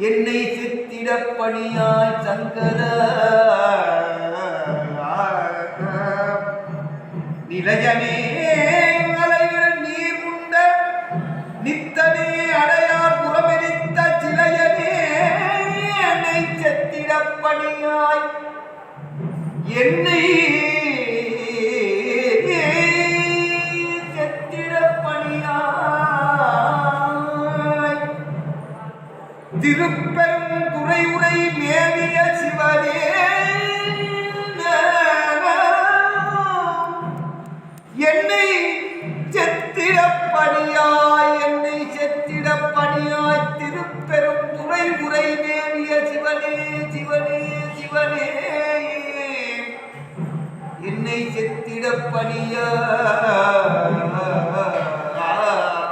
என்னை செத்திட பணியாய் சங்கர நிலையனே அலையுடன் நீர் உண்ட நித்தனே அடையார் புறமெரித்த சிலையனே என்னை செத்திட பணியாய் என்னை செத்திட பணியாய் திருப்ப